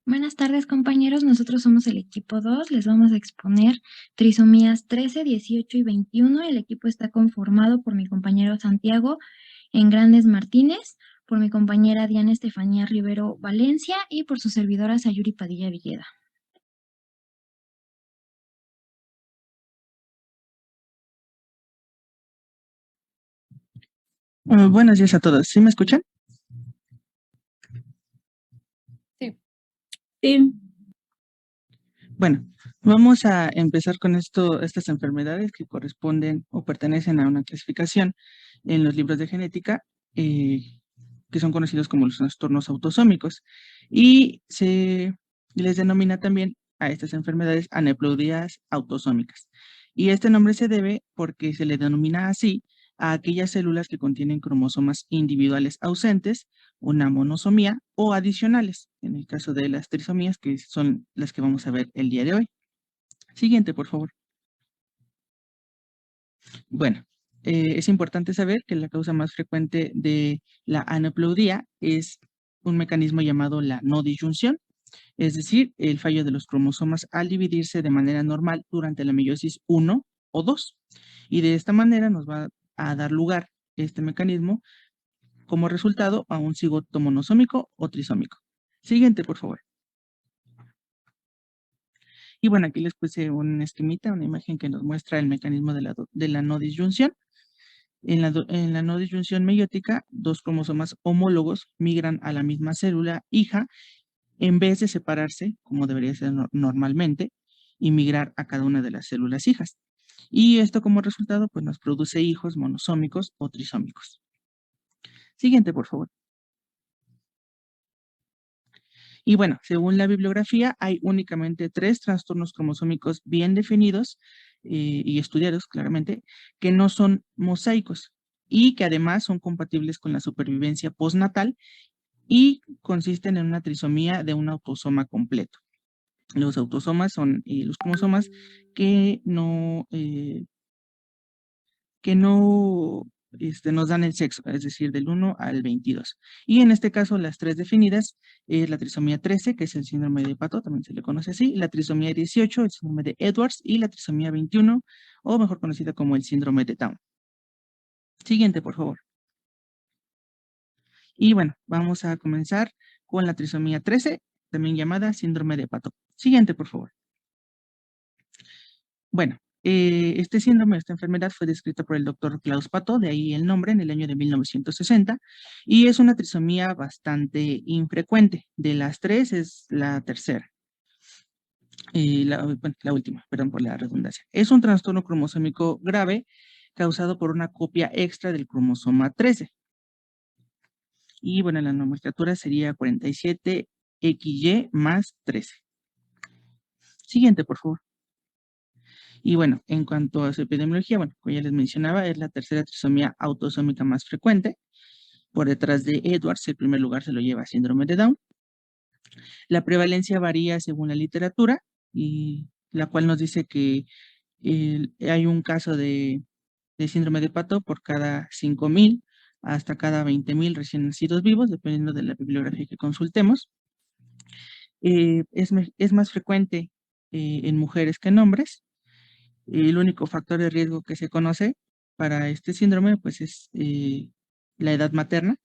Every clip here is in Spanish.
Buenas tardes, compañeros. Nosotros somos el equipo 2. Les vamos a exponer trisomías 13, 18 y 21. El equipo está conformado por mi compañero Santiago Engrandes Martínez, por mi compañera Diana Estefanía Rivero Valencia y por su servidora Sayuri Padilla Villeda. Buenos días a todos. ¿Sí me escuchan? Sí. Sí. Bueno, vamos a empezar con estas enfermedades que corresponden o pertenecen a una clasificación en los libros de genética que son conocidos como los trastornos autosómicos y se les denomina también a estas enfermedades aneuploidías autosómicas. Y este nombre se debe porque se le denomina así a aquellas células que contienen cromosomas individuales ausentes, una monosomía o adicionales, en el caso de las trisomías, que son las que vamos a ver el día de hoy. Siguiente, por favor. Bueno, es importante saber que la causa más frecuente de la aneuploidía es un mecanismo llamado la no disyunción, es decir, el fallo de los cromosomas al dividirse de manera normal durante la meiosis 1 o 2. Y de esta manera nos va a dar lugar este mecanismo como resultado a un cigoto monosómico o trisómico. Siguiente, por favor. Y bueno, aquí les puse un esquemita, una imagen que nos muestra el mecanismo de la no disyunción. En la no disyunción meiótica, dos cromosomas homólogos migran a la misma célula hija en vez de separarse, como debería ser normalmente, y migrar a cada una de las células hijas. Y esto como resultado, pues nos produce hijos monosómicos o trisómicos. Siguiente, por favor. Y bueno, según la bibliografía, hay únicamente 3 trastornos cromosómicos bien definidos y estudiados claramente, que no son mosaicos y que además son compatibles con la supervivencia postnatal y consisten en una trisomía de un autosoma completo. Los autosomas son los cromosomas que no nos dan el sexo, es decir, del 1 al 22. Y en este caso, las 3 definidas es la trisomía 13, que es el síndrome de Pato, también se le conoce así, la trisomía 18, el síndrome de Edwards, y la trisomía 21, o mejor conocida como el síndrome de Down. Siguiente, por favor. Y bueno, vamos a comenzar con la trisomía 13, también llamada síndrome de Pato. Siguiente, por favor. Bueno, este síndrome, esta enfermedad fue descrita por el doctor Klaus Pato, de ahí el nombre, en el año de 1960, y es una trisomía bastante infrecuente. De las 3 es la tercera. La última, perdón por la redundancia. Es un trastorno cromosómico grave causado por una copia extra del cromosoma 13. Y bueno, la nomenclatura sería 47XY más 13. Siguiente, por favor. Y bueno, en cuanto a su epidemiología, bueno, como ya les mencionaba, es la tercera trisomía autosómica más frecuente. Por detrás de Edwards, el primer lugar se lo lleva síndrome de Down. La prevalencia varía según la literatura, y la cual nos dice que hay un caso de síndrome de Pato por cada 5,000 hasta cada 20,000 recién nacidos vivos, dependiendo de la bibliografía que consultemos. Es más frecuente en mujeres que en hombres. El único factor de riesgo que se conoce para este síndrome, pues es la edad materna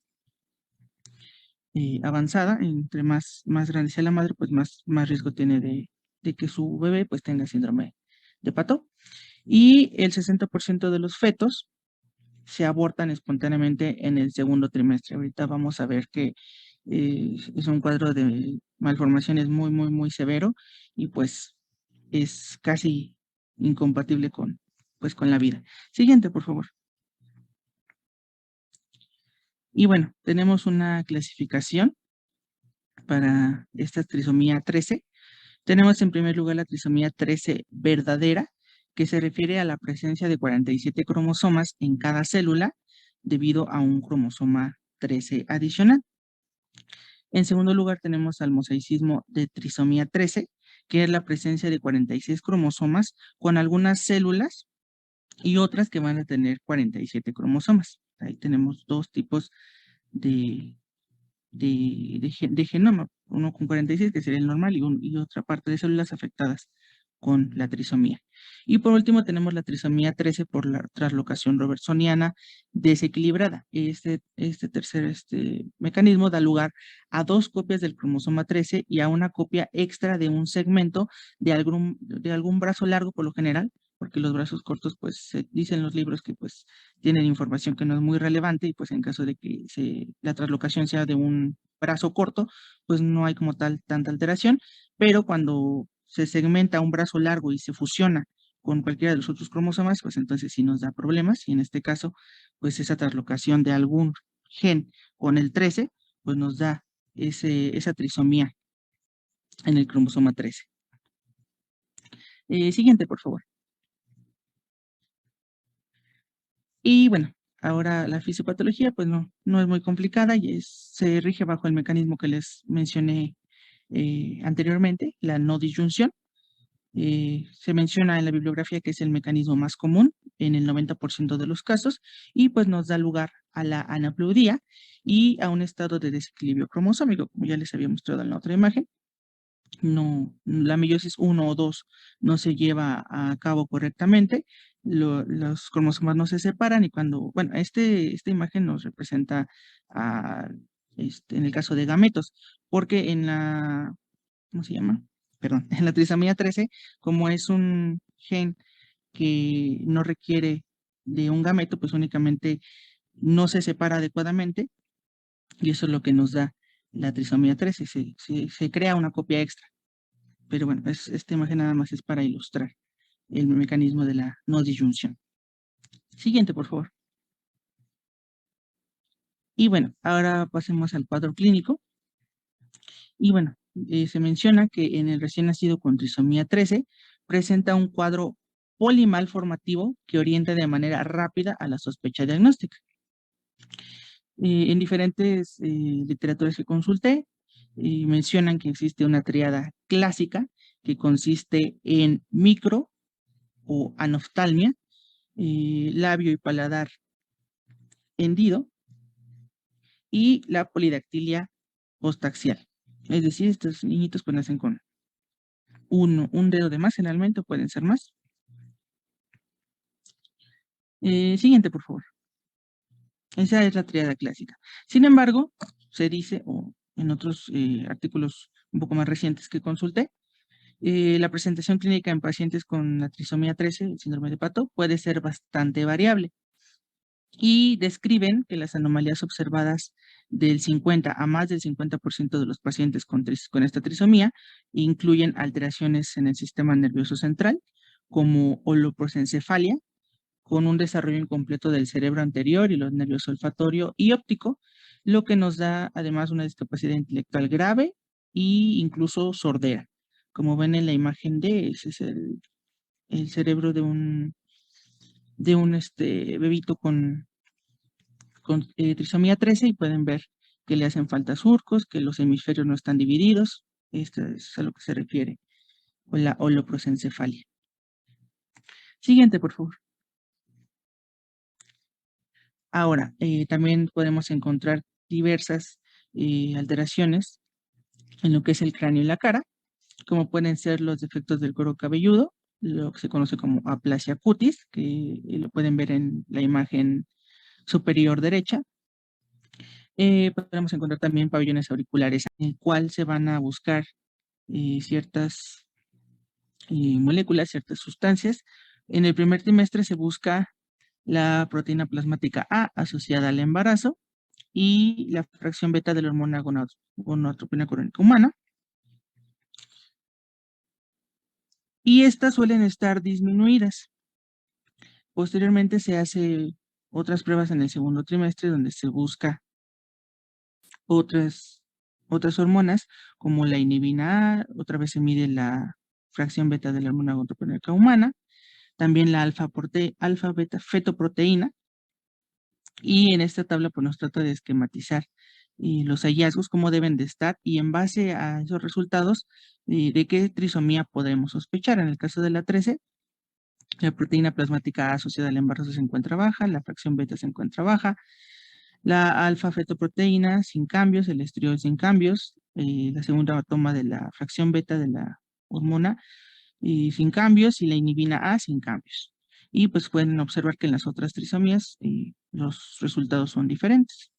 avanzada. Entre más grande sea la madre, pues más riesgo tiene de que su bebé pues tenga síndrome de Pato. Y el 60% de los fetos se abortan espontáneamente en el segundo trimestre. Ahorita vamos a ver que es un cuadro de malformaciones muy, muy, muy severo y pues es casi incompatible con la vida. Siguiente, por favor. Y bueno, tenemos una clasificación para esta trisomía 13. Tenemos en primer lugar la trisomía 13 verdadera, que se refiere a la presencia de 47 cromosomas en cada célula debido a un cromosoma 13 adicional. En segundo lugar tenemos al mosaicismo de trisomía 13, que es la presencia de 46 cromosomas con algunas células y otras que van a tener 47 cromosomas. Ahí tenemos dos tipos de de genoma, uno con 46, que sería el normal, y otra parte de células afectadas con la trisomía. Y por último tenemos la trisomía 13 por la traslocación robertsoniana desequilibrada. Este tercer mecanismo da lugar a dos copias del cromosoma 13 y a una copia extra de un segmento de algún brazo largo por lo general, porque los brazos cortos, pues, se dicen los libros que, pues, tienen información que no es muy relevante y, pues, en caso de que la traslocación sea de un brazo corto, pues no hay como tal tanta alteración, pero cuando se segmenta un brazo largo y se fusiona con cualquiera de los otros cromosomas, pues entonces sí nos da problemas y en este caso, pues esa traslocación de algún gen con el 13, pues nos da esa trisomía en el cromosoma 13. Siguiente, por favor. Y bueno, ahora la fisiopatología, pues no es muy complicada y se rige bajo el mecanismo que les mencioné anteriormente, la no disyunción. Se menciona en la bibliografía que es el mecanismo más común en el 90% de los casos y pues nos da lugar a la anaplodía y a un estado de desequilibrio cromosómico, como ya les había mostrado en la otra imagen. No, la meiosis 1 o 2 no se lleva a cabo correctamente, los cromosomas no se separan y cuando, bueno, esta imagen nos representa en el caso de gametos, porque en la, ¿cómo se llama? Perdón, en la trisomía 13, como es un gen que no requiere de un gameto, pues únicamente no se separa adecuadamente y eso es lo que nos da la trisomía 13, se crea una copia extra. Pero bueno, esta imagen nada más es para ilustrar el mecanismo de la no disyunción. Siguiente, por favor. Y bueno, ahora pasemos al cuadro clínico. Y bueno, se menciona que en el recién nacido con trisomía 13 presenta un cuadro polimalformativo que orienta de manera rápida a la sospecha diagnóstica. En diferentes literaturas que consulté, mencionan que existe una triada clásica que consiste en micro o anoftalmia, labio y paladar hendido y la polidactilia postaxial. Es decir, estos niñitos pues nacen con un dedo de más generalmente, o pueden ser más. Siguiente, por favor. Esa es la triada clásica. Sin embargo, se dice, o en otros artículos un poco más recientes que consulté, la presentación clínica en pacientes con la trisomía 13, el síndrome de Pato, puede ser bastante variable. Y describen que las anomalías observadas del 50 a más del 50% de los pacientes con esta trisomía incluyen alteraciones en el sistema nervioso central, como holoprosencefalia, con un desarrollo incompleto del cerebro anterior y los nervios olfatorio y óptico, lo que nos da además una discapacidad intelectual grave e incluso sordera. Como ven en la imagen D, ese es el cerebro de un bebito con trisomía 13 y pueden ver que le hacen falta surcos, que los hemisferios no están divididos. Esto es a lo que se refiere con la holoprosencefalia. Siguiente, por favor. Ahora, también podemos encontrar diversas alteraciones en lo que es el cráneo y la cara, como pueden ser los defectos del cuero cabelludo, lo que se conoce como aplasia cutis, que lo pueden ver en la imagen superior derecha. Podemos encontrar también pabellones auriculares, en el cual se van a buscar ciertas moléculas, ciertas sustancias. En el primer trimestre se busca la proteína plasmática A asociada al embarazo y la fracción beta de la hormona gonadotropina crónica humana. Y estas suelen estar disminuidas. Posteriormente se hace otras pruebas en el segundo trimestre donde se busca otras hormonas como la inhibina A, otra vez se mide la fracción beta de la hormona gonadotropina humana, también la alfa beta fetoproteína, y en esta tabla pues nos trata de esquematizar los hallazgos, cómo deben de estar, y en base a esos resultados, de qué trisomía podemos sospechar. En el caso de la 13, la proteína plasmática A asociada al embarazo se encuentra baja, la fracción beta se encuentra baja, La alfa-fetoproteína sin cambios, el estriol sin cambios, la segunda toma de la fracción beta de la hormona sin cambios y la inhibina A sin cambios. Y pues pueden observar que en las otras trisomías los resultados son diferentes.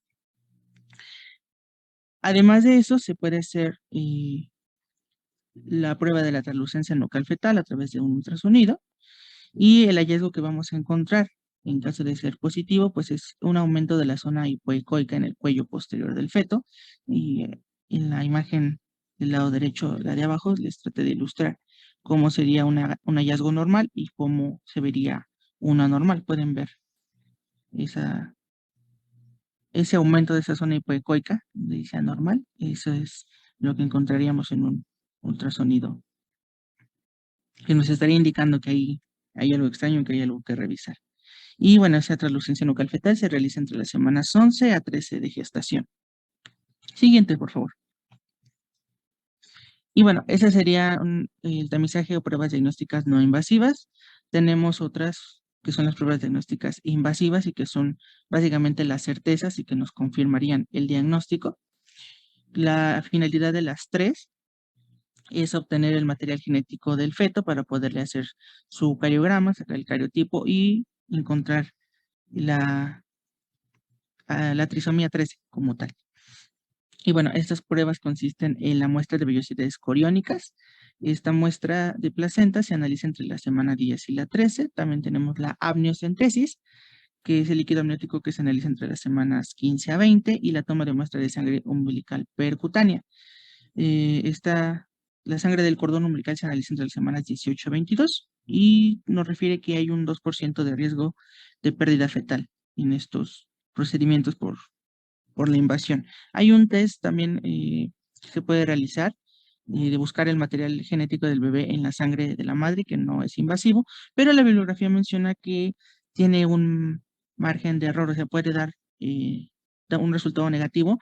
Además de eso, se puede hacer la prueba de la translucencia nucal fetal a través de un ultrasonido y el hallazgo que vamos a encontrar en caso de ser positivo, pues es un aumento de la zona hipoecoica en el cuello posterior del feto y en la imagen del lado derecho, la de abajo, les traté de ilustrar cómo sería un hallazgo normal y cómo se vería una normal. Pueden ver esa, ese aumento de esa zona hipoecoica, donde dice anormal, eso es lo que encontraríamos en un ultrasonido, que nos estaría indicando que hay algo extraño, que hay algo que revisar. Y bueno, esa translucencia nucal fetal se realiza entre las semanas 11 a 13 de gestación. Siguiente, por favor. Y bueno, ese sería el tamizaje o pruebas diagnósticas no invasivas. Tenemos otras que son las pruebas diagnósticas invasivas y que son básicamente las certezas y que nos confirmarían el diagnóstico. La finalidad de las tres es obtener el material genético del feto para poderle hacer su cariograma, sacar el cariotipo y encontrar la trisomía 13 como tal. Y bueno, estas pruebas consisten en la muestra de vellosidades coriónicas. Esta muestra de placenta se analiza entre la semana 10 y la 13. También tenemos la amniocentesis, que es el líquido amniótico que se analiza entre las semanas 15 a 20, y la toma de muestra de sangre umbilical percutánea. La sangre del cordón umbilical se analiza entre las semanas 18 a 22 y nos refiere que hay un 2% de riesgo de pérdida fetal en estos procedimientos por la invasión. Hay un test también que se puede realizar de buscar el material genético del bebé en la sangre de la madre, que no es invasivo, pero la bibliografía menciona que tiene un margen de error, o sea, puede dar un resultado negativo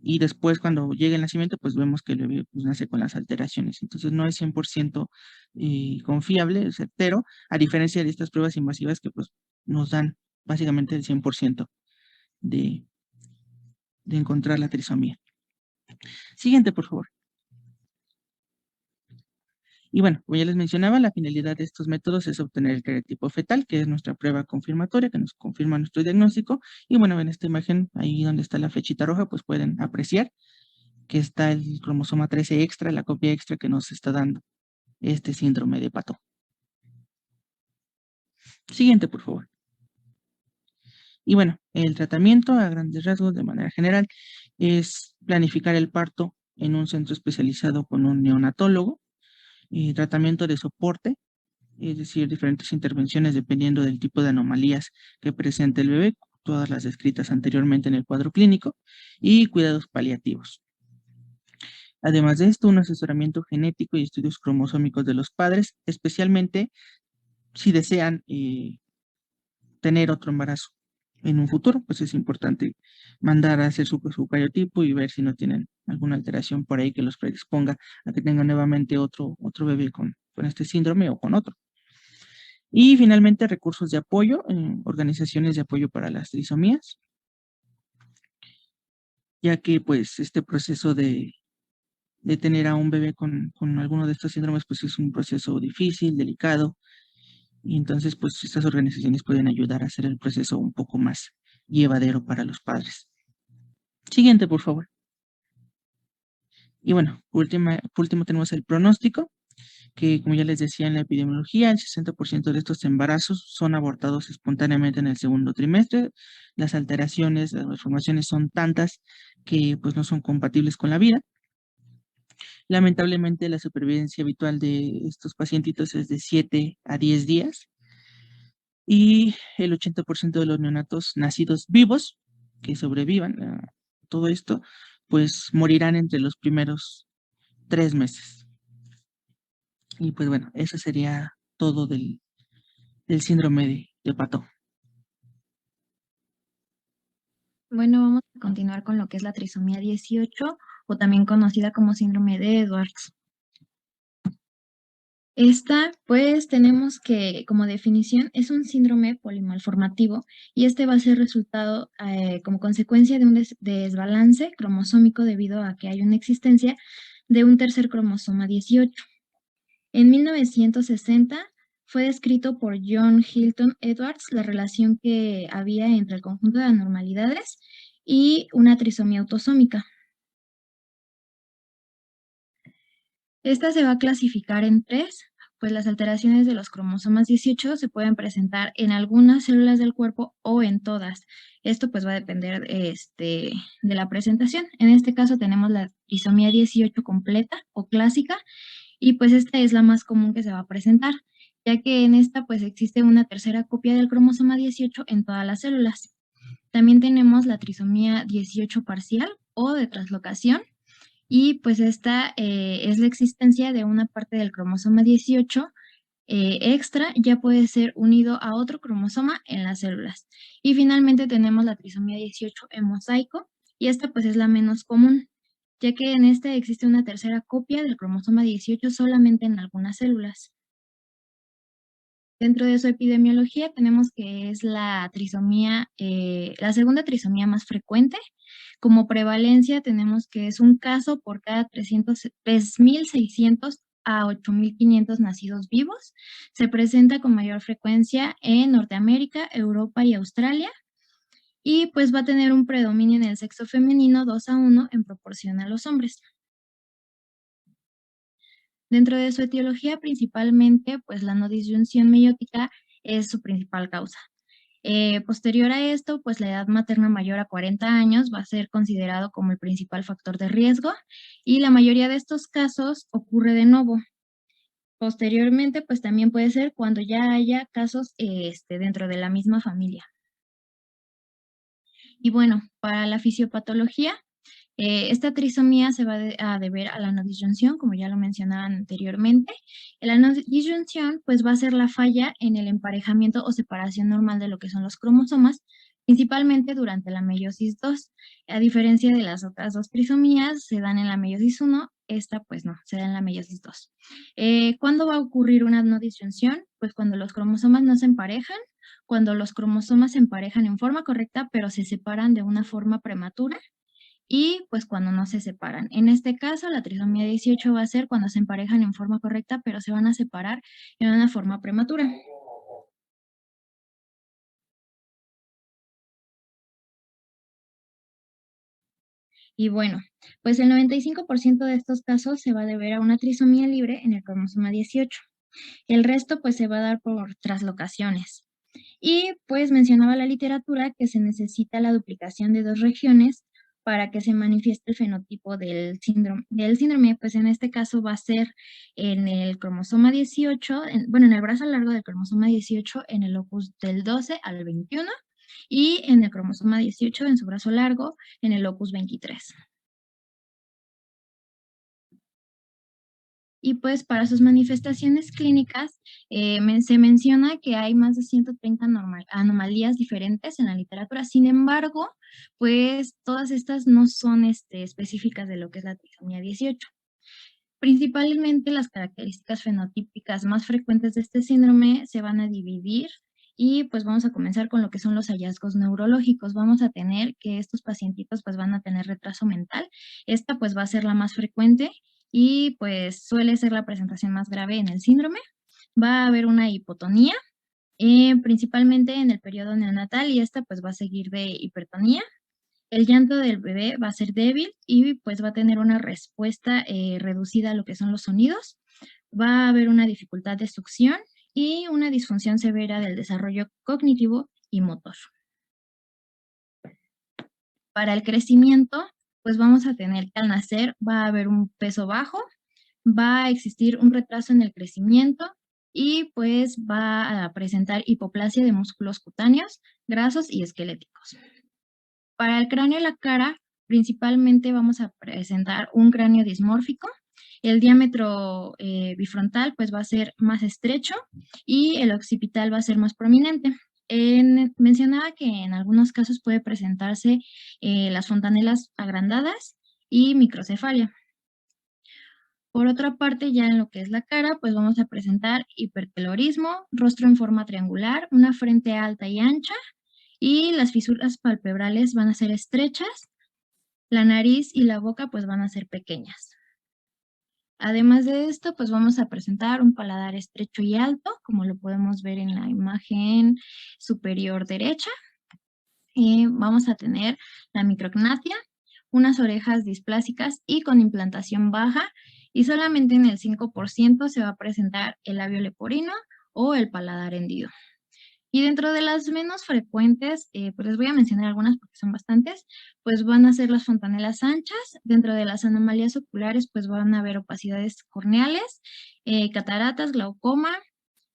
y después cuando llegue el nacimiento, pues vemos que el bebé pues, nace con las alteraciones. Entonces no es 100% confiable, certero, a diferencia de estas pruebas invasivas que pues nos dan básicamente el 100% de, de encontrar la trisomía. Siguiente, por favor. Y bueno, como ya les mencionaba, la finalidad de estos métodos es obtener el cariotipo fetal, que es nuestra prueba confirmatoria, que nos confirma nuestro diagnóstico. Y bueno, en esta imagen, ahí donde está la flechita roja, pues pueden apreciar que está el cromosoma 13 extra, la copia extra que nos está dando este síndrome de Pato. Siguiente, por favor. Y bueno, el tratamiento a grandes rasgos, de manera general, es planificar el parto en un centro especializado con un neonatólogo, tratamiento de soporte, es decir, diferentes intervenciones dependiendo del tipo de anomalías que presente el bebé, todas las descritas anteriormente en el cuadro clínico, y cuidados paliativos. Además de esto, un asesoramiento genético y estudios cromosómicos de los padres, especialmente si desean tener otro embarazo en un futuro, pues es importante mandar a hacer su cariotipo y ver si no tienen alguna alteración por ahí que los predisponga a que tengan nuevamente otro bebé con este síndrome o con otro. Y finalmente, recursos de apoyo, organizaciones de apoyo para las trisomías, ya que pues este proceso de tener a un bebé con alguno de estos síndromes pues es un proceso difícil, delicado, y entonces pues estas organizaciones pueden ayudar a hacer el proceso un poco más llevadero para los padres. Siguiente, por favor. Y bueno, por último tenemos el pronóstico, que como ya les decía en la epidemiología, el 60% de estos embarazos son abortados espontáneamente en el segundo trimestre. Las alteraciones, las malformaciones son tantas que pues no son compatibles con la vida. Lamentablemente la supervivencia habitual de estos pacientitos es de 7 a 10 días y el 80% de los neonatos nacidos vivos que sobrevivan a todo esto, pues morirán entre los primeros 3 meses. Y pues bueno, eso sería todo del síndrome de Pato. Bueno, vamos a continuar con lo que es la trisomía 18 o también conocida como síndrome de Edwards. Esta, pues tenemos que, como definición, es un síndrome polimalformativo y este va a ser resultado como consecuencia de un desbalance cromosómico debido a que hay una existencia de un tercer cromosoma 18. En 1960 fue descrito por John Hilton Edwards la relación que había entre el conjunto de anormalidades y una trisomía autosómica. Esta se va a clasificar en tres, pues las alteraciones de los cromosomas 18 se pueden presentar en algunas células del cuerpo o en todas. Esto pues va a depender de la presentación. En este caso tenemos la trisomía 18 completa o clásica y pues esta es la más común que se va a presentar, ya que en esta pues existe una tercera copia del cromosoma 18 en todas las células. También tenemos la trisomía 18 parcial o de translocación, y pues esta es la existencia de una parte del cromosoma 18 extra, ya puede ser unido a otro cromosoma en las células. Y finalmente tenemos la trisomía 18 en mosaico, y esta pues es la menos común, ya que en esta existe una tercera copia del cromosoma 18 solamente en algunas células. Dentro de su epidemiología tenemos que es la trisomía, la segunda trisomía más frecuente. Como prevalencia tenemos que es un caso por cada 3.600 a 8.500 nacidos vivos. Se presenta con mayor frecuencia en Norteamérica, Europa y Australia. Y pues va a tener un predominio en el sexo femenino 2:1 en proporción a los hombres. Dentro de su etiología, principalmente, pues la no disyunción meiótica es su principal causa. Posterior a esto, pues la edad materna mayor a 40 años va a ser considerado como el principal factor de riesgo y la mayoría de estos casos ocurre de nuevo. Posteriormente, pues también puede ser cuando ya haya casos dentro de la misma familia. Y bueno, para la fisiopatología, esta trisomía se va a deber a la no disyunción, como ya lo mencionaban anteriormente. La no disyunción, pues va a ser la falla en el emparejamiento o separación normal de lo que son los cromosomas, principalmente durante la meiosis 2. A diferencia de las otras dos trisomías, se dan en la meiosis 1, esta pues no, se da en la meiosis 2. ¿Cuándo va a ocurrir una no disyunción? Pues cuando los cromosomas no se emparejan, cuando los cromosomas se emparejan en forma correcta, pero se separan de una forma prematura, y pues cuando no se separan. En este caso, la trisomía 18 va a ser cuando se emparejan en forma correcta, pero se van a separar en una forma prematura. Y bueno, pues el 95% de estos casos se va a deber a una trisomía libre en el cromosoma 18. El resto pues se va a dar por traslocaciones. Y pues mencionaba la literatura que se necesita la duplicación de dos regiones para que se manifieste el fenotipo del síndrome, pues en este caso va a ser en el cromosoma 18, bueno, en el brazo largo del cromosoma 18, en el locus del 12 al 21, y en el cromosoma 18, en su brazo largo, en el locus 23. Y pues para sus manifestaciones clínicas se menciona que hay más de 130 anomalías diferentes en la literatura. Sin embargo, pues todas estas no son específicas de lo que es la trisomía 18. Principalmente las características fenotípicas más frecuentes de este síndrome se van a dividir y pues vamos a comenzar con lo que son los hallazgos neurológicos. Vamos a tener que estos pacientitos pues van a tener retraso mental. Esta pues va a ser la más frecuente y pues suele ser la presentación más grave en el síndrome. Va a haber una hipotonía, principalmente en el periodo neonatal, y esta pues va a seguir de hipertonía. El llanto del bebé va a ser débil y pues va a tener una respuesta reducida a lo que son los sonidos. Va a haber una dificultad de succión y una disfunción severa del desarrollo cognitivo y motor. Para el crecimiento, pues vamos a tener que al nacer va a haber un peso bajo, va a existir un retraso en el crecimiento y pues va a presentar hipoplasia de músculos cutáneos, grasos y esqueléticos. Para el cráneo y la cara, principalmente vamos a presentar un cráneo dismórfico. El diámetro bifrontal pues va a ser más estrecho y el occipital va a ser más prominente. Mencionaba que en algunos casos puede presentarse las fontanelas agrandadas y microcefalia. Por otra parte, ya en lo que es la cara, pues vamos a presentar hipertelorismo, rostro en forma triangular, una frente alta y ancha, y las fisuras palpebrales van a ser estrechas, la nariz y la boca pues van a ser pequeñas. Además de esto, pues vamos a presentar un paladar estrecho y alto, como lo podemos ver en la imagen superior derecha. Vamos a tener la micrognatia, unas orejas displásicas y con implantación baja, y solamente en el 5% se va a presentar el labio leporino o el paladar hendido. Y dentro de las menos frecuentes, pues les voy a mencionar algunas porque son bastantes, pues van a ser las fontanelas anchas. Dentro de las anomalías oculares, pues van a haber opacidades corneales, cataratas, glaucoma,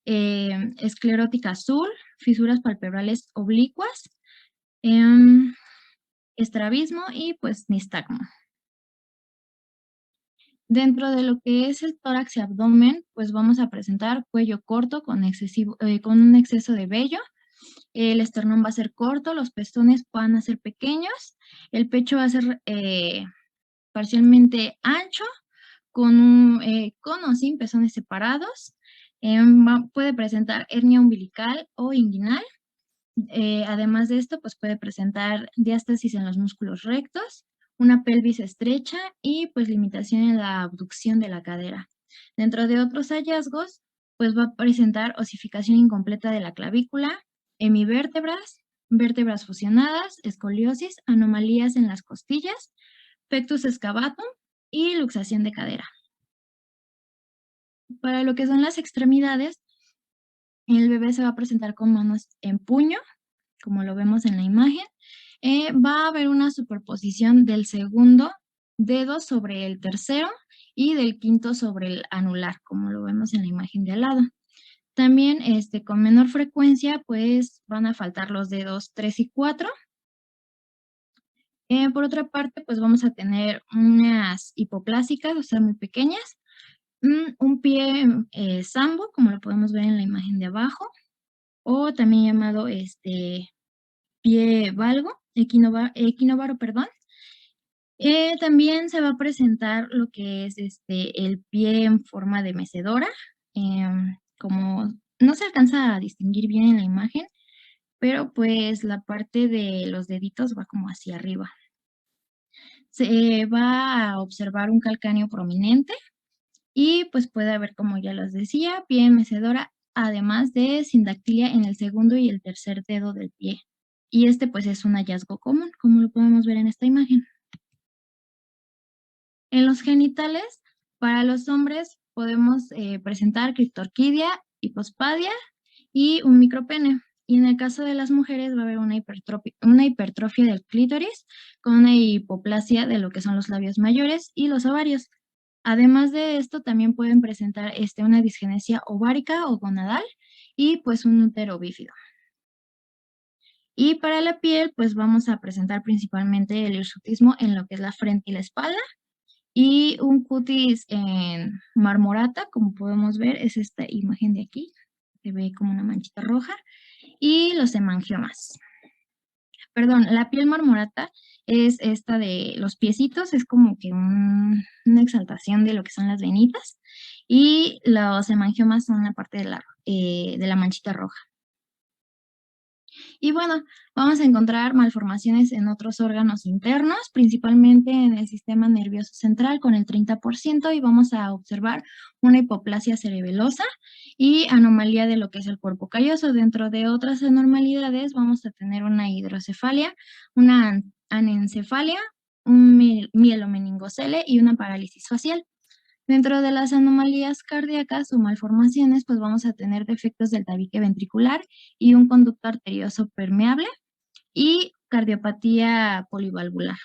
esclerótica azul, fisuras palpebrales oblicuas, estrabismo y pues nistagmo. Dentro de lo que es el tórax y abdomen, pues vamos a presentar cuello corto con un exceso de vello. El esternón va a ser corto, los pezones van a ser pequeños, el pecho va a ser parcialmente ancho, con o sin pezones separados. Puede presentar hernia umbilical o inguinal. Además de esto, pues puede presentar diástasis en los músculos rectos, una pelvis estrecha y pues limitación en la abducción de la cadera. Dentro de otros hallazgos, pues va a presentar osificación incompleta de la clavícula, hemivértebras, vértebras fusionadas, escoliosis, anomalías en las costillas, pectus excavatum y luxación de cadera. Para lo que son las extremidades, el bebé se va a presentar con manos en puño, como lo vemos en la imagen. Va a haber una superposición del segundo dedo sobre el tercero y del quinto sobre el anular, como lo vemos en la imagen de al lado. También con menor frecuencia, pues van a faltar los dedos 3 y 4. Por otra parte, pues vamos a tener unas hipoplásicas, o sea, muy pequeñas, un pie sambo, como lo podemos ver en la imagen de abajo, o también llamado pie valgo, equinovaro, perdón. También se va a presentar lo que es el pie en forma de mecedora, como no se alcanza a distinguir bien en la imagen, pero pues la parte de los deditos va como hacia arriba. Se va a observar un calcáneo prominente y pues puede haber, como ya les decía, pie en mecedora, además de sindactilia en el segundo y el tercer dedo del pie. Y pues es un hallazgo común, como lo podemos ver en esta imagen. En los genitales, para los hombres podemos presentar criptorquidia, hipospadia y un micropene. Y en el caso de las mujeres va a haber una hipertrofia del clítoris con una hipoplasia de lo que son los labios mayores y los ovarios. Además de esto, también pueden presentar una disgenesia ovárica o gonadal y pues un útero bífido. Y para la piel, pues vamos a presentar principalmente el hirsutismo en lo que es la frente y la espalda, y un cutis en marmorata, como podemos ver, es esta imagen de aquí, se ve como una manchita roja, y los hemangiomas. Perdón, la piel marmorata es esta de los piecitos, es como que una exaltación de lo que son las venitas, y los hemangiomas son la parte de la manchita roja. Y bueno, vamos a encontrar malformaciones en otros órganos internos, principalmente en el sistema nervioso central con el 30%, y vamos a observar una hipoplasia cerebelosa y anomalía de lo que es el cuerpo calloso. Dentro de otras anormalidades vamos a tener una hidrocefalia, una anencefalia, un mielomeningocele y una parálisis facial. Dentro de las anomalías cardíacas o malformaciones, pues vamos a tener defectos del tabique ventricular y un conducto arterioso permeable y cardiopatía polivalvular.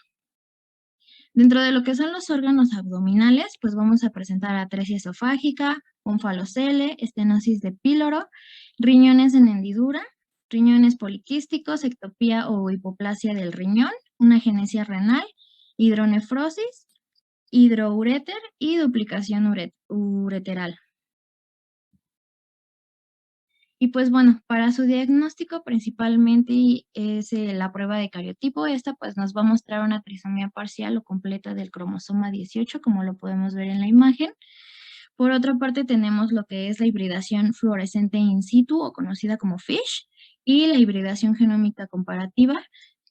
Dentro de lo que son los órganos abdominales, pues vamos a presentar atresia esofágica, onfalocele, estenosis de píloro, riñones en hendidura, riñones poliquísticos, ectopía o hipoplasia del riñón, una agenesia renal, hidronefrosis, hidrouréter y duplicación ureteral. Y pues bueno, para su diagnóstico principalmente es la prueba de cariotipo. Esta pues nos va a mostrar una trisomía parcial o completa del cromosoma 18, como lo podemos ver en la imagen. Por otra parte tenemos lo que es la hibridación fluorescente in situ o conocida como FISH y la hibridación genómica comparativa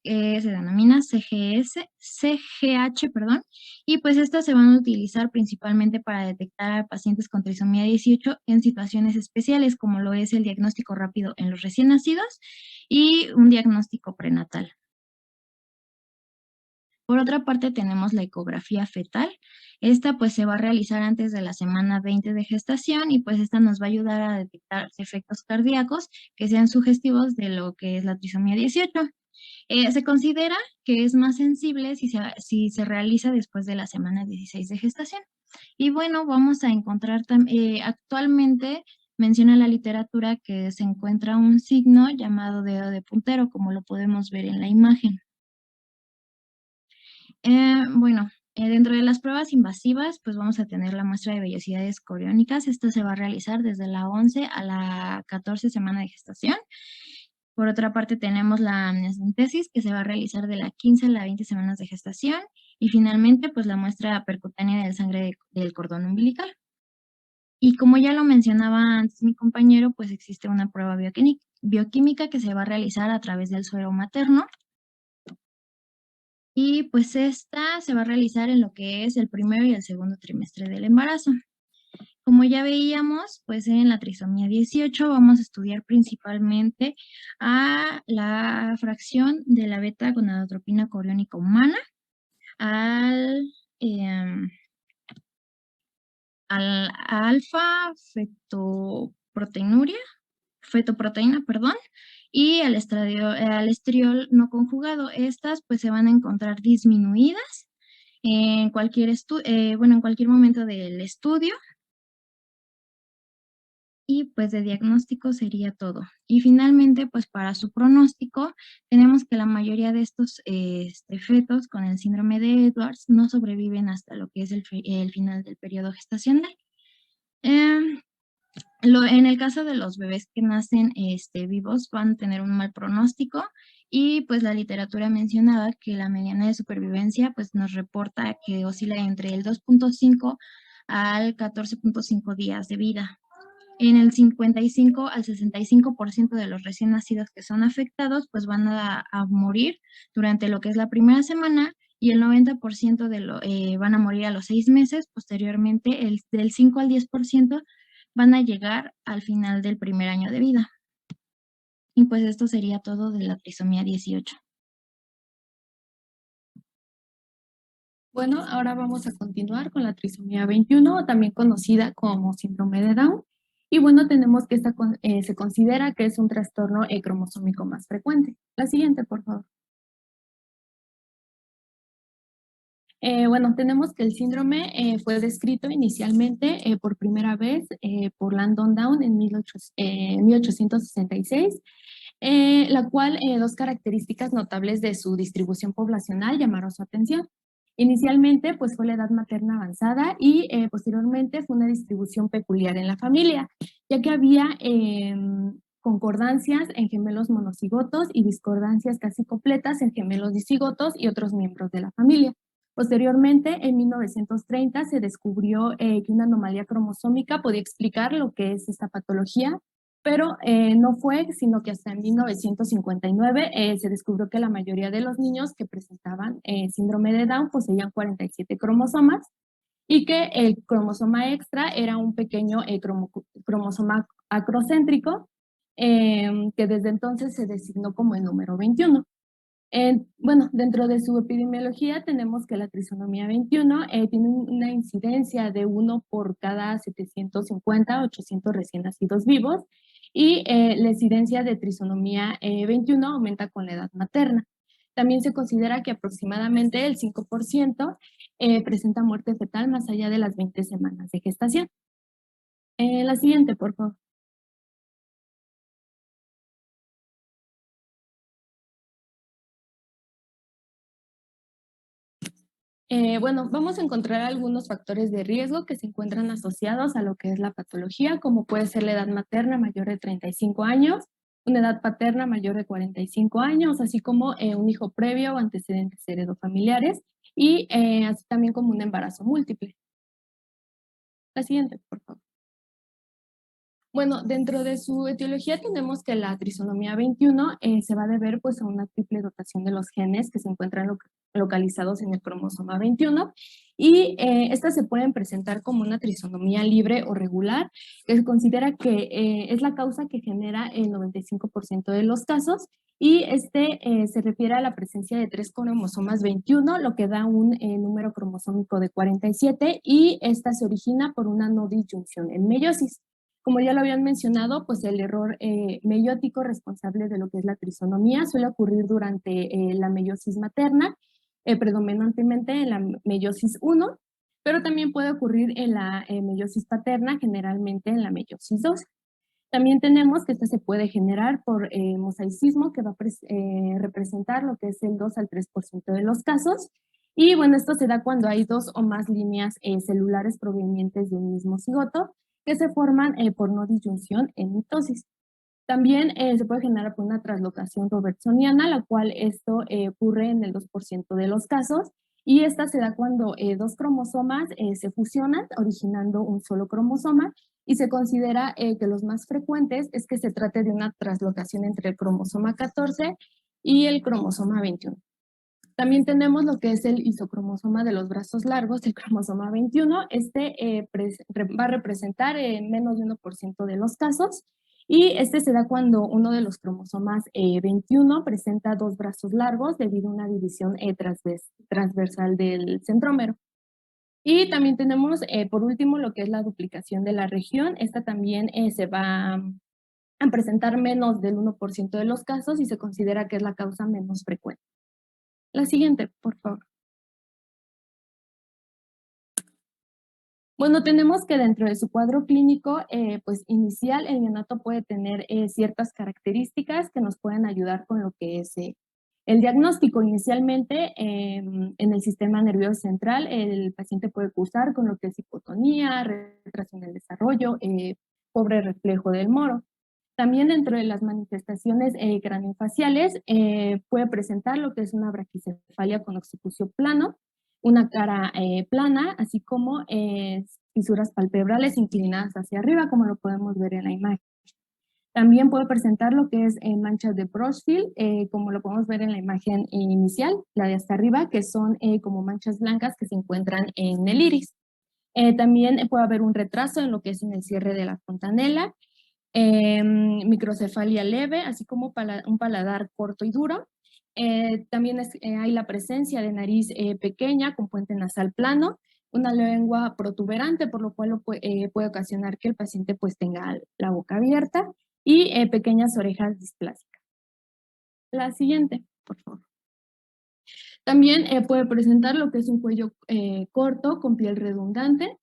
que se denomina CGH, perdón, y pues estas se van a utilizar principalmente para detectar a pacientes con trisomía 18 en situaciones especiales como lo es el diagnóstico rápido en los recién nacidos y un diagnóstico prenatal. Por otra parte, tenemos la ecografía fetal. Esta pues se va a realizar antes de la semana 20 de gestación y pues esta nos va a ayudar a detectar efectos cardíacos que sean sugestivos de lo que es la trisomía 18. Se considera que es más sensible si se realiza después de la semana 16 de gestación. Y bueno, vamos a encontrar actualmente menciona la literatura que se encuentra un signo llamado dedo de puntero, como lo podemos ver en la imagen. Bueno, dentro de las pruebas invasivas, pues vamos a tener la muestra de vellosidades coriónicas. Esta se va a realizar desde la 11 a la 14 semana de gestación. Por otra parte, tenemos la amniocentesis, que se va a realizar de la 15 a la 20 semanas de gestación. Y finalmente, pues la muestra percutánea de sangre del cordón umbilical. Y como ya lo mencionaba antes mi compañero, pues existe una prueba bioquímica que se va a realizar a través del suero materno. Y pues esta se va a realizar en lo que es el primero y el segundo trimestre del embarazo. Como ya veíamos, pues en la trisomía 18 vamos a estudiar principalmente a la fracción de la beta-gonadotropina coriónica humana, al, em, al fetoproteína, perdón, y al estriol no conjugado. Estas pues se van a encontrar disminuidas en cualquier en cualquier momento del estudio. Y pues de diagnóstico sería todo. Y finalmente, pues para su pronóstico, tenemos que la mayoría de estos fetos con el síndrome de Edwards no sobreviven hasta lo que es el final del periodo gestacional. Em, en el caso de los bebés que nacen vivos van a tener un mal pronóstico y pues la literatura mencionaba que la mediana de supervivencia pues nos reporta que oscila entre el 2.5 al 14.5 días de vida. En el 55 al 65% de los recién nacidos que son afectados pues van a morir durante lo que es la primera semana y el 90% van a morir a los 6 meses. Posteriormente, del 5 al 10% van a llegar al final del primer año de vida. Y pues esto sería todo de la trisomía 18. Bueno, ahora vamos a continuar con la trisomía 21, también conocida como síndrome de Down. Y bueno, tenemos que se considera que es un trastorno cromosómico más frecuente. La siguiente, por favor. Bueno, tenemos que el síndrome fue descrito inicialmente por primera vez por Landon Down en 1866, la cual dos características notables de su distribución poblacional llamaron su atención. Inicialmente, pues fue la edad materna avanzada y posteriormente fue una distribución peculiar en la familia, ya que había concordancias en gemelos monocigotos y discordancias casi completas en gemelos dicigotos y otros miembros de la familia. Posteriormente, en 1930, se descubrió que una anomalía cromosómica podía explicar lo que es esta patología, pero no fue, sino que hasta en 1959 se descubrió que la mayoría de los niños que presentaban síndrome de Down poseían 47 cromosomas y que el cromosoma extra era un pequeño cromosoma acrocéntrico que desde entonces se designó como el número 21. Bueno, dentro de su epidemiología tenemos que la trisomía 21 tiene una incidencia de 1 por cada 750, 800 recién nacidos vivos y la incidencia de trisomía 21 aumenta con la edad materna. También se considera que aproximadamente el 5% presenta muerte fetal más allá de las 20 semanas de gestación. La siguiente, por favor. Bueno, vamos a encontrar algunos factores de riesgo que se encuentran asociados a lo que es la patología, como puede ser la edad materna mayor de 35 años, una edad paterna mayor de 45 años, así como un hijo previo o antecedentes heredofamiliares, y así también como un embarazo múltiple. La siguiente, por favor. Bueno, dentro de su etiología tenemos que la trisonomía 21 se va a deber pues a una triple dotación de los genes que se encuentran localizados en el cromosoma 21 y estas se pueden presentar como una trisonomía libre o regular, que se considera que es la causa que genera el 95% de los casos y se refiere a la presencia de 3 cromosomas 21, lo que da un número cromosómico de 47 y esta se origina por una no disyunción en meiosis. Como ya lo habían mencionado, pues el error meiótico responsable de lo que es la trisonomía suele ocurrir durante la meiosis materna, predominantemente en la meiosis 1, pero también puede ocurrir en la meiosis paterna, generalmente en la meiosis 2. También tenemos que esta se puede generar por mosaicismo, que va a representar lo que es el 2 al 3% de los casos. Y bueno, esto se da cuando hay 2 o más líneas celulares provenientes de un mismo cigoto que se forman por no disyunción en mitosis. También se puede generar por una translocación robertsoniana, la cual esto ocurre en el 2% de los casos, y esta se da cuando dos cromosomas se fusionan, originando un solo cromosoma, y se considera que los más frecuentes es que se trate de una translocación entre el cromosoma 14 y el cromosoma 21. También tenemos lo que es el isocromosoma de los brazos largos, el cromosoma 21. Va a representar menos de 1% de los casos y este se da cuando uno de los cromosomas 21 presenta 2 brazos largos debido a una división transversal del centrómero. Y también tenemos, por último, lo que es la duplicación de la región. Esta también se va a presentar menos del 1% de los casos y se considera que es la causa menos frecuente. La siguiente, por favor. Bueno, tenemos que dentro de su cuadro clínico, pues inicial, el neonato puede tener ciertas características que nos pueden ayudar con lo que es el diagnóstico. Inicialmente, en el sistema nervioso central, el paciente puede cursar con lo que es hipotonía, retraso en el desarrollo, pobre reflejo del moro. También dentro de las manifestaciones craniofaciales puede presentar lo que es una braquicefalia con occipucio plano, una cara plana, así como fisuras palpebrales inclinadas hacia arriba, como lo podemos ver en la imagen. También puede presentar lo que es manchas de Creutzfeldt, como lo podemos ver en la imagen inicial, la de hasta arriba, que son como manchas blancas que se encuentran en el iris. También puede haber un retraso en lo que es en el cierre de la fontanela, microcefalia leve, así como un paladar corto y duro. También hay la presencia de nariz pequeña con puente nasal plano, una lengua protuberante, por lo cual puede ocasionar que el paciente pues tenga la boca abierta y pequeñas orejas displásicas. La siguiente, por favor. También puede presentar lo que es un cuello corto con piel redundante,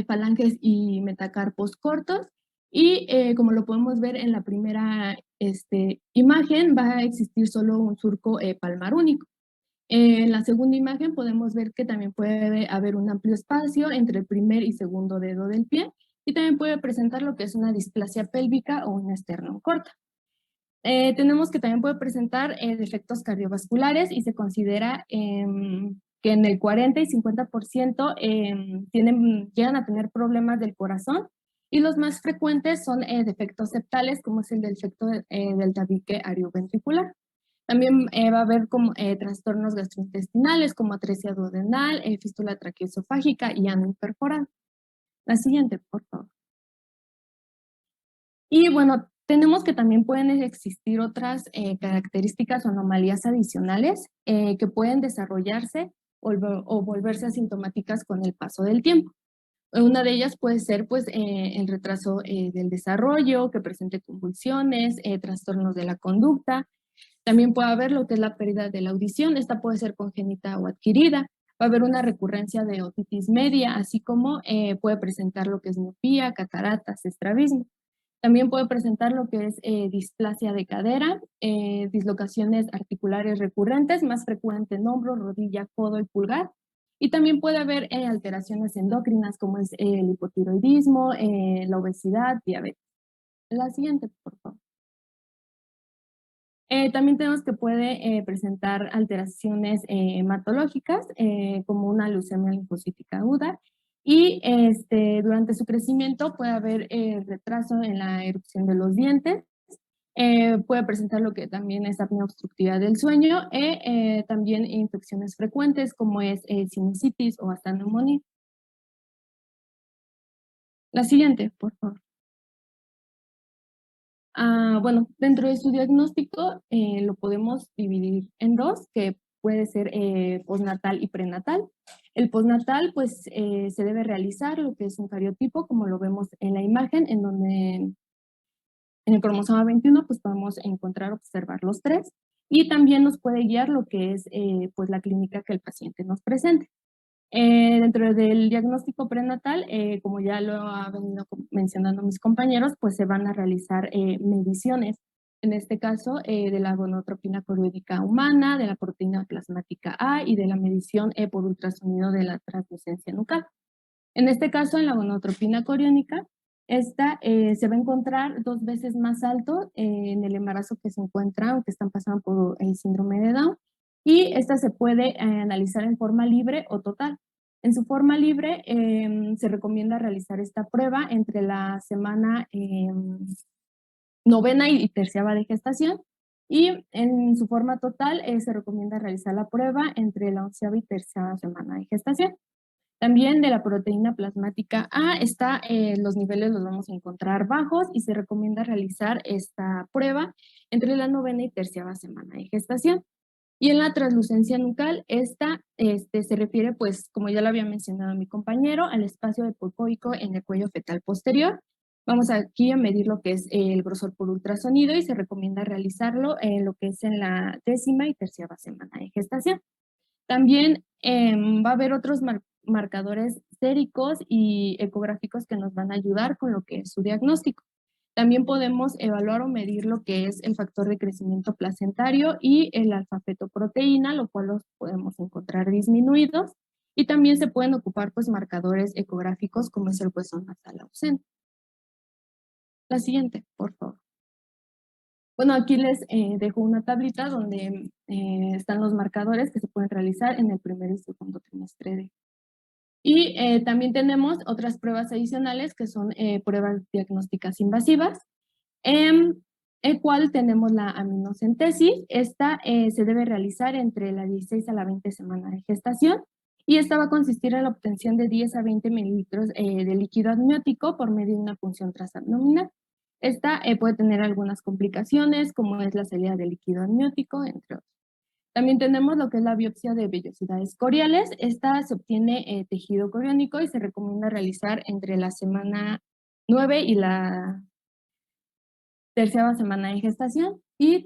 falanges y metacarpos cortos, y como lo podemos ver en la primera imagen, va a existir solo un surco palmar único. En la segunda imagen podemos ver que también puede haber un amplio espacio entre el primer y segundo dedo del pie, y también puede presentar lo que es una displasia pélvica o un esternón corta. Tenemos que también puede presentar defectos cardiovasculares y se considera que en el 40 y 50% llegan a tener problemas del corazón, y los más frecuentes son defectos septales, como es el defecto del tabique arioventricular. También va a haber como, trastornos gastrointestinales como atresia duodenal, fístula traqueoesofágica y ano imperforado. La siguiente, por favor. Y bueno, tenemos que también pueden existir otras características o anomalías adicionales que pueden desarrollarse o volverse asintomáticas con el paso del tiempo. Una de ellas puede ser pues, el retraso del desarrollo, que presente convulsiones, trastornos de la conducta. También puede haber lo que es la pérdida de la audición, esta puede ser congénita o adquirida. Va a haber una recurrencia de otitis media, así como puede presentar lo que es miopía, cataratas, estrabismo. También puede presentar lo que es displasia de cadera, dislocaciones articulares recurrentes, más frecuente en hombro, rodilla, codo y pulgar. Y también puede haber alteraciones endocrinas como es el hipotiroidismo, la obesidad, diabetes. La siguiente, por favor. También tenemos que puede presentar alteraciones hematológicas como una leucemia linfocítica aguda y durante su crecimiento puede haber retraso en la erupción de los dientes, puede presentar lo que también es apnea obstructiva del sueño y también infecciones frecuentes como es sinusitis o hasta neumonía. La siguiente, por favor. Bueno, dentro de su diagnóstico lo podemos dividir en dos, que puede ser postnatal y prenatal. El postnatal, pues, se debe realizar lo que es un cariotipo, como lo vemos en la imagen, en donde en el cromosoma 21, pues, podemos encontrar, observar los tres, y también nos puede guiar lo que es, pues, la clínica que el paciente nos presente. Dentro del diagnóstico prenatal, como ya lo ha venido mencionando mis compañeros, pues se van a realizar mediciones, en este caso de la gonotropina coriónica humana, de la proteína plasmática A y de la medición por ultrasonido de la translucencia nucal. En este caso, en la gonotropina coriónica, esta se va a encontrar 2 veces más alto en el embarazo que se encuentra o que están pasando por el síndrome de Down, y esta se puede analizar en forma libre o total. En su forma libre se recomienda realizar esta prueba entre la semana novena y terciava de gestación, y en su forma total se recomienda realizar la prueba entre la 11ª y tercera semana de gestación. También de la proteína plasmática A los niveles los vamos a encontrar bajos y se recomienda realizar esta prueba entre la novena y tercera semana de gestación. Y en la translucencia nucal, esta se refiere, pues, como ya lo había mencionado mi compañero, al espacio hipocoico en el cuello fetal posterior. Vamos aquí a medir lo que es el grosor por ultrasonido y se recomienda realizarlo en lo que es en la 10ª y tercera semana de gestación. También va a haber otros marcadores séricos y ecográficos que nos van a ayudar con lo que es su diagnóstico. También podemos evaluar o medir lo que es el factor de crecimiento placentario y el alfa-fetoproteína, lo cual los podemos encontrar disminuidos. Y también se pueden ocupar pues marcadores ecográficos como es el hueso nasal ausente. La siguiente, por favor. Bueno, aquí les dejo una tablita donde están los marcadores que se pueden realizar en el primer y segundo trimestre. Y también tenemos otras pruebas adicionales que son pruebas diagnósticas invasivas, en el cual tenemos la aminocentesis. Esta se debe realizar entre la 16 a la 20 semana de gestación y esta va a consistir en la obtención de 10 a 20 mililitros de líquido amniótico por medio de una punción transabdominal. Esta puede tener algunas complicaciones como es la salida de líquido amniótico, entre otros. También tenemos lo que es la biopsia de vellosidades coriales. Esta se obtiene tejido coriónico y se recomienda realizar entre la semana 9 y la tercera semana de gestación. Y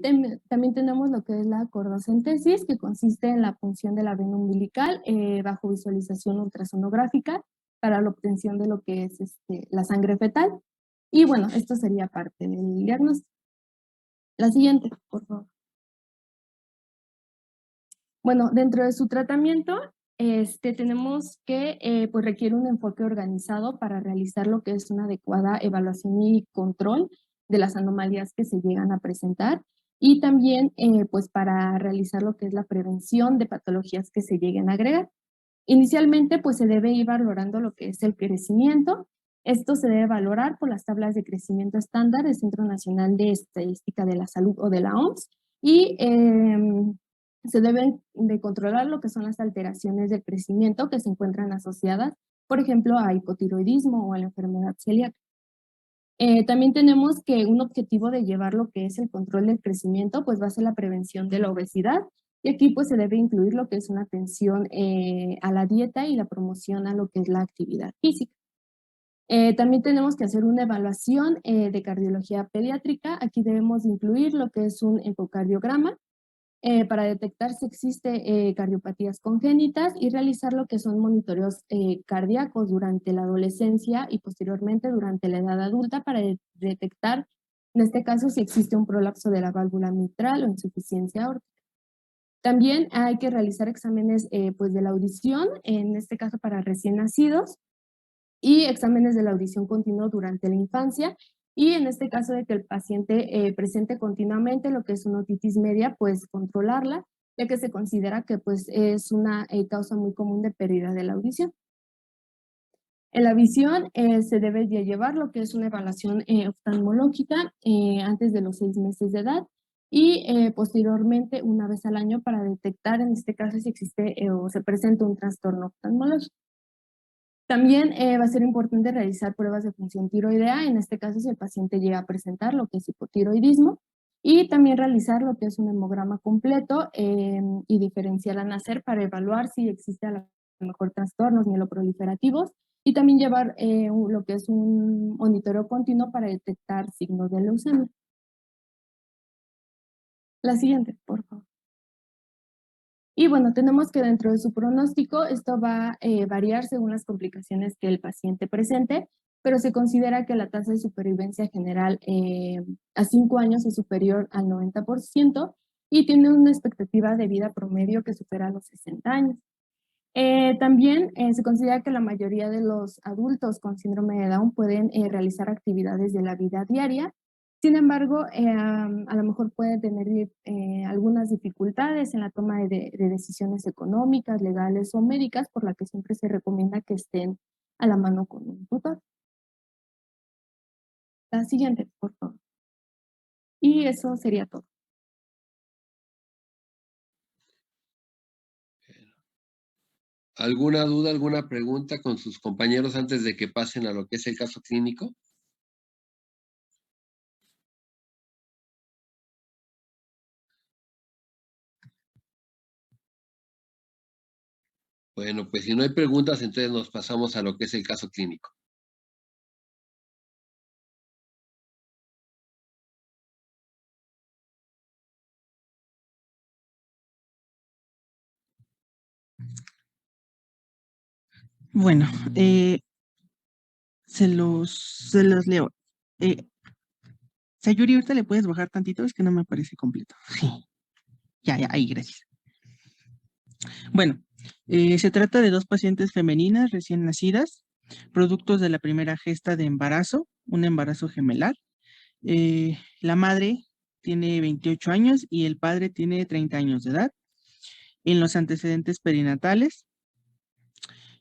también tenemos lo que es la cordocentesis, que consiste en la punción de la vena umbilical bajo visualización ultrasonográfica para la obtención de lo que es la sangre fetal. Y bueno, esto sería parte del diagnóstico. La siguiente, por favor. Bueno, dentro de su tratamiento, tenemos que pues requiere un enfoque organizado para realizar lo que es una adecuada evaluación y control de las anomalías que se llegan a presentar y también pues para realizar lo que es la prevención de patologías que se lleguen a agregar. Inicialmente pues se debe ir valorando lo que es el crecimiento. Esto se debe valorar por las tablas de crecimiento estándar del Centro Nacional de Estadística de la Salud o de la OMS y se deben de controlar lo que son las alteraciones del crecimiento que se encuentran asociadas, por ejemplo, a hipotiroidismo o a la enfermedad celíaca. También tenemos que un objetivo de llevar lo que es el control del crecimiento, pues va a ser la prevención de la obesidad, y aquí pues se debe incluir lo que es una atención a la dieta y la promoción a lo que es la actividad física. También tenemos que hacer una evaluación de cardiología pediátrica. Aquí debemos incluir lo que es un ecocardiograma, para detectar si existe cardiopatías congénitas y realizar lo que son monitoreos cardíacos durante la adolescencia y posteriormente durante la edad adulta para detectar, en este caso, si existe un prolapso de la válvula mitral o insuficiencia aórtica. También hay que realizar exámenes pues de la audición, en este caso para recién nacidos, y exámenes de la audición continuo durante la infancia, y en este caso de que el paciente presente continuamente lo que es una otitis media, pues controlarla, ya que se considera que pues es una causa muy común de pérdida de la audición. En la visión se debe de llevar lo que es una evaluación oftalmológica antes de los 6 meses de edad y posteriormente una vez al año para detectar en este caso si existe o se presenta un trastorno oftalmológico. También va a ser importante realizar pruebas de función tiroidea, en este caso si el paciente llega a presentar lo que es hipotiroidismo, y también realizar lo que es un hemograma completo y diferencial al nacer para evaluar si existe a lo mejor trastornos mieloproliferativos, y también llevar lo que es un monitoreo continuo para detectar signos de leucemia. La siguiente, por favor. Y bueno, tenemos que dentro de su pronóstico esto va a variar según las complicaciones que el paciente presente, pero se considera que la tasa de supervivencia general a 5 años es superior al 90% y tiene una expectativa de vida promedio que supera los 60 años. También se considera que la mayoría de los adultos con síndrome de Down pueden realizar actividades de la vida diaria. Sin embargo, a lo mejor pueden tener algunas dificultades en la toma de decisiones económicas, legales o médicas, por la que siempre se recomienda que estén a la mano con un tutor. La siguiente, por favor. Y eso sería todo. ¿Alguna duda, alguna pregunta con sus compañeros antes de que pasen a lo que es el caso clínico? Bueno, pues si no hay preguntas, entonces nos pasamos a lo que es el caso clínico. Bueno, se los leo. Sayuri, ahorita le puedes bajar tantito, es que no me parece completo. Sí, ya, ahí, gracias. Bueno, se trata de 2 pacientes femeninas recién nacidas, productos de la primera gesta de embarazo, un embarazo gemelar. La madre tiene 28 años y el padre tiene 30 años de edad. En los antecedentes perinatales,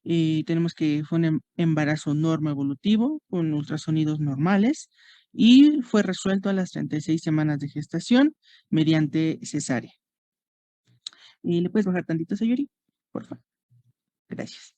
tenemos que fue un embarazo normoevolutivo con ultrasonidos normales y fue resuelto a las 36 semanas de gestación mediante cesárea. ¿Le puedes bajar tantito, Sayuri? Por favor. Gracias.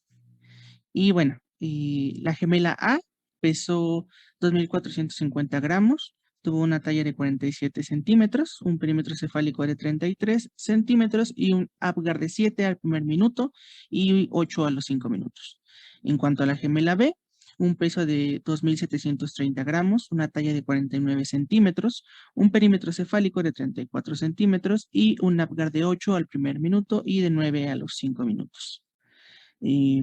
Y bueno, la gemela A pesó 2.450 gramos, tuvo una talla de 47 centímetros, un perímetro cefálico de 33 centímetros y un Apgar de 7 al primer minuto y 8 a los 5 minutos. En cuanto a la gemela B, un peso de 2.730 gramos, una talla de 49 centímetros, un perímetro cefálico de 34 centímetros y un Apgar de 8 al primer minuto y de 9 a los 5 minutos.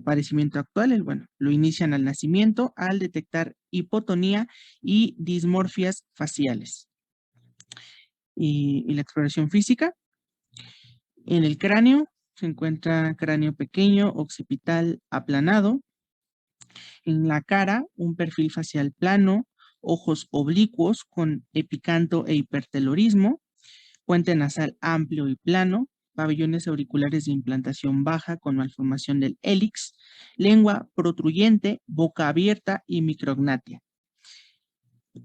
Padecimiento actual, bueno, lo inician al nacimiento al detectar hipotonía y dismorfias faciales. Y la exploración física, en el cráneo se encuentra cráneo pequeño, occipital aplanado. En la cara, un perfil facial plano, ojos oblicuos con epicanto e hipertelorismo, puente nasal amplio y plano, pabellones auriculares de implantación baja con malformación del hélix, lengua protruyente, boca abierta y micrognatia.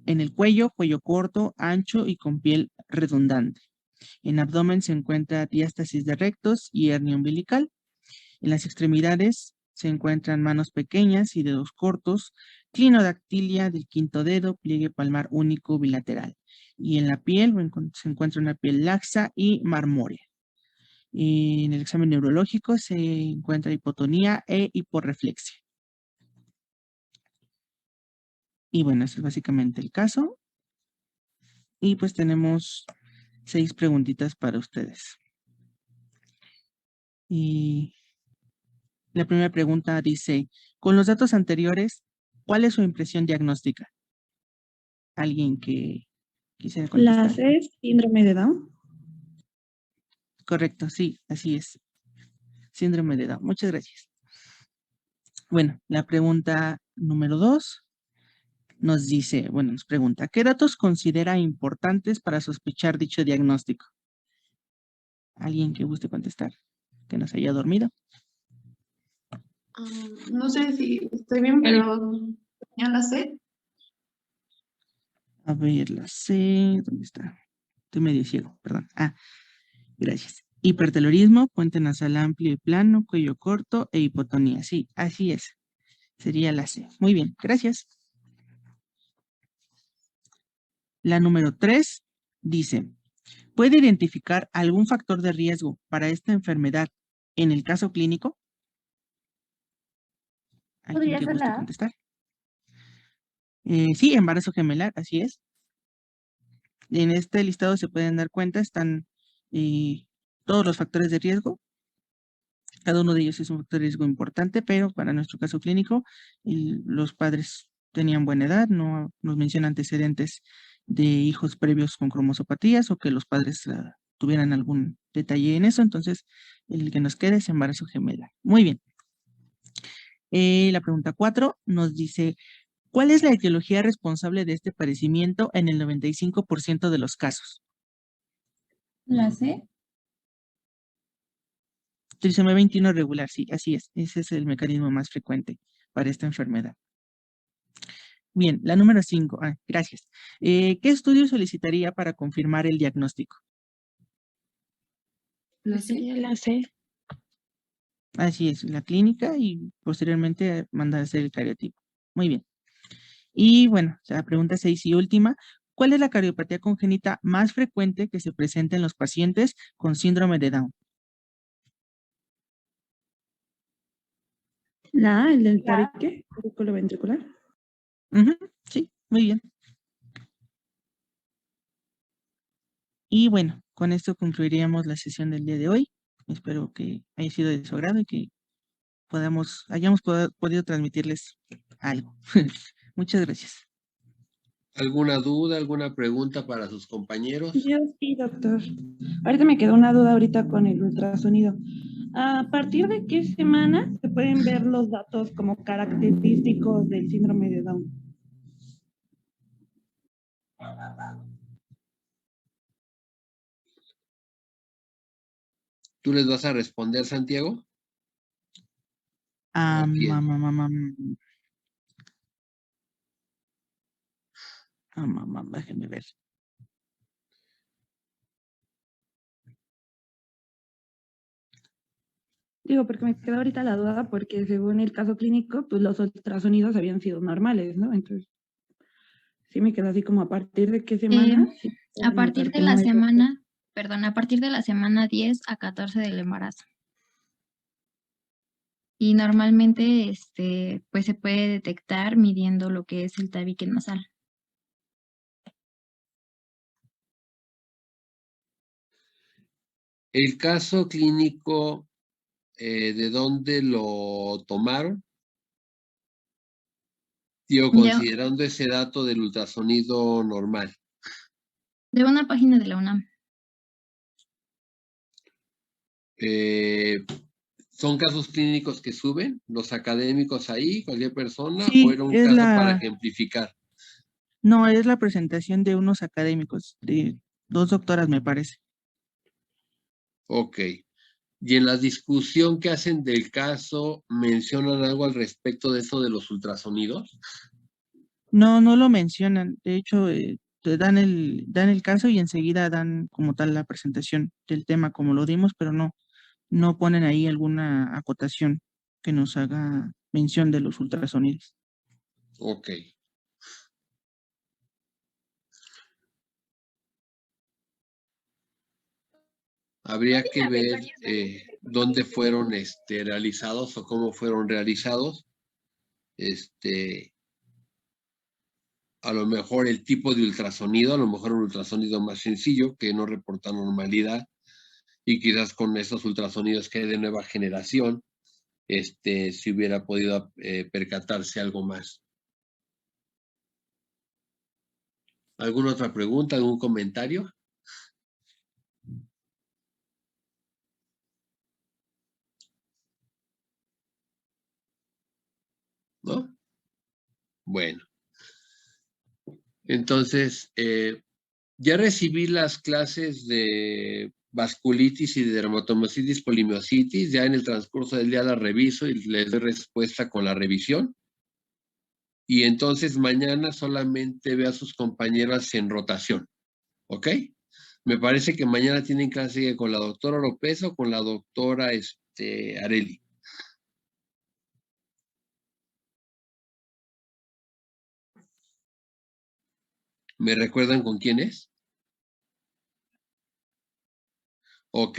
En el cuello, cuello corto, ancho y con piel redundante. En abdomen se encuentra diástasis de rectos y hernia umbilical. En las extremidades se encuentran manos pequeñas y dedos cortos, clinodactilia del quinto dedo, pliegue palmar único bilateral. Y en la piel se encuentra una piel laxa y marmórea. Y en el examen neurológico se encuentra hipotonía e hiporreflexia. Y bueno, ese es básicamente el caso. Y pues tenemos 6 preguntitas para ustedes. Y la primera pregunta dice, con los datos anteriores, ¿cuál es su impresión diagnóstica? ¿Alguien que quisiera contestar? La C es síndrome de Down. Correcto, sí, así es. Síndrome de Down. Muchas gracias. Bueno, la pregunta número 2 nos dice, bueno, nos pregunta, ¿qué datos considera importantes para sospechar dicho diagnóstico? ¿Alguien que guste contestar? ¿Que nos haya dormido? No sé si estoy bien, pero ya la sé. A ver, la C, ¿dónde está? Estoy medio ciego, perdón. Ah, gracias. Hipertelorismo, puente nasal amplio y plano, cuello corto e hipotonía. Sí, así es. Sería la C. Muy bien, gracias. La número 3 dice, ¿puede identificar algún factor de riesgo para esta enfermedad en el caso clínico? ¿Alguien ¿Podría que ser guste la A? contestar? Sí, embarazo gemelar, así es. En este listado se pueden dar cuenta, están todos los factores de riesgo. Cada uno de ellos es un factor de riesgo importante, pero para nuestro caso clínico, los padres tenían buena edad, no nos menciona antecedentes de hijos previos con cromosopatías o que los padres tuvieran algún detalle en eso, entonces el que nos queda es embarazo gemelar. Muy bien. La pregunta 4 nos dice, ¿cuál es la etiología responsable de este padecimiento en el 95% de los casos? La C. Trisomía 21 regular, sí, así es. Ese es el mecanismo más frecuente para esta enfermedad. Bien, la número 5. Gracias. ¿Qué estudio solicitaría para confirmar el diagnóstico? La Sería C. la C. Así es, la clínica y posteriormente mandar a hacer el cariotipo. Muy bien. Y bueno, la pregunta 6 y última. ¿Cuál es la cardiopatía congénita más frecuente que se presenta en los pacientes con síndrome de Down? La A, el del tabique ventricular. Ujú, sí, muy bien. Y bueno, con esto concluiríamos la sesión del día de hoy. Espero que haya sido de su agrado y que hayamos podido transmitirles algo. Muchas gracias. ¿Alguna duda, alguna pregunta para sus compañeros? Yo sí, doctor. Ahorita me quedó una duda ahorita con el ultrasonido. ¿A partir de qué semana se pueden ver los datos como característicos del síndrome de Down? ¿Tú les vas a responder, Santiago? Ah, ¿O quién? Déjenme ver. Digo, porque me queda ahorita la duda porque según el caso clínico, pues los ultrasonidos habían sido normales, ¿no? Entonces, sí me queda así como a partir de qué semana. Sí A pueden partir notar de que la no hay semana, perdón, a partir de la semana 10 a 14 del embarazo. Y normalmente, pues se puede detectar midiendo lo que es el tabique nasal. El caso clínico, ¿de dónde lo tomaron? Digo, Ya, considerando ese dato del ultrasonido normal. de una página de la UNAM. ¿Son casos clínicos que suben los académicos ahí, cualquier persona, o Sí, era un caso para ejemplificar? no, es la presentación de unos académicos, de 2 doctoras, me parece. Ok. Y en la discusión que hacen del caso, ¿mencionan algo al respecto de eso de los ultrasonidos? No, no lo mencionan. De hecho, te dan el caso y enseguida dan como tal la presentación del tema como lo dimos, pero no ponen ahí alguna acotación que nos haga mención de los ultrasonidos. Ok. Habría que ver dónde fueron realizados o cómo fueron realizados. A lo mejor el tipo de ultrasonido, a lo mejor un ultrasonido más sencillo que no reporta normalidad, y quizás con esos ultrasonidos que hay de nueva generación, si hubiera podido percatarse algo más. ¿Alguna otra pregunta, algún comentario? ¿no? Bueno. Entonces, ya recibí las clases de vasculitis y de dermatomyositis polimiositis. Ya en el transcurso del día las reviso y les doy respuesta con la revisión. Y entonces mañana solamente veo a sus compañeras en rotación. ¿Ok? Me parece que mañana tienen clase con la doctora López o con la doctora Areli. ¿Me recuerdan con quién es? Ok.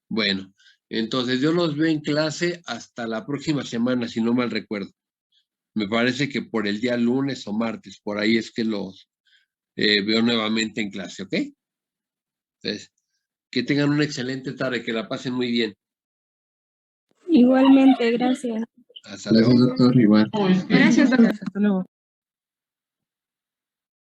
Bueno, entonces yo los veo en clase hasta la próxima semana, si no mal recuerdo. Me parece que por el día lunes o martes, por ahí es que los veo nuevamente en clase, ¿ok? Entonces, que tengan una excelente tarde, que la pasen muy bien. Igualmente, gracias. Hasta luego. Gracias, doctor. Igual. Gracias, doctor. Hasta luego.